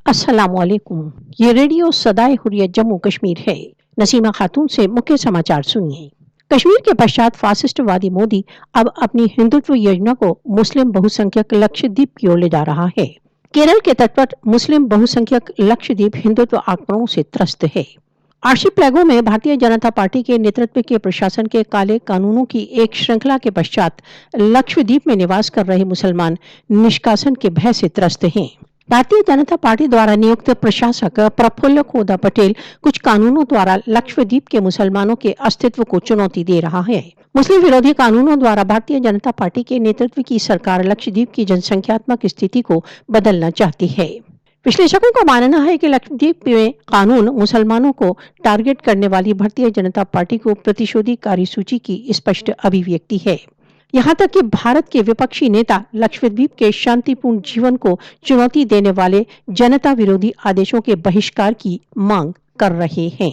अस्सलामुअलैकुम। ये रेडियो सदाए हुर्रियत जम्मू कश्मीर है। नसीमा खातून से मुख्य समाचार सुनिए। कश्मीर के पश्चात फासिस्टवादी मोदी अब अपनी हिंदुत्व योजना को मुस्लिम बहुसंख्यक लक्षद्वीप की ओर ले जा रहा है। केरल के तट पर मुस्लिम बहुसंख्यक लक्षद्वीप हिंदुत्व आक्रमणों से त्रस्त है। आर्शीप्लेगो में भारतीय जनता पार्टी के नेतृत्व के प्रशासन के काले कानूनों की एक श्रृंखला के पश्चात लक्षद्वीप में निवास कर रहे मुसलमान निष्कासन के भय से त्रस्त हैं। भारतीय जनता पार्टी द्वारा नियुक्त प्रशासक प्रफुल्ल खोदा पटेल कुछ कानूनों द्वारा लक्षद्वीप के मुसलमानों के अस्तित्व को चुनौती दे रहा है। मुस्लिम विरोधी कानूनों द्वारा भारतीय जनता पार्टी के नेतृत्व की सरकार लक्षद्वीप की जनसंख्यात्मक स्थिति को बदलना चाहती है। विश्लेषकों का मानना है कि लक्षद्वीप में कानून मुसलमानों को टारगेट करने वाली भारतीय जनता पार्टी को प्रतिशोधी कार्यसूची की स्पष्ट अभिव्यक्ति है। यहाँ तक कि भारत के विपक्षी नेता लक्षद्वीप के शांतिपूर्ण जीवन को चुनौती देने वाले जनता विरोधी आदेशों के बहिष्कार की मांग कर रहे हैं।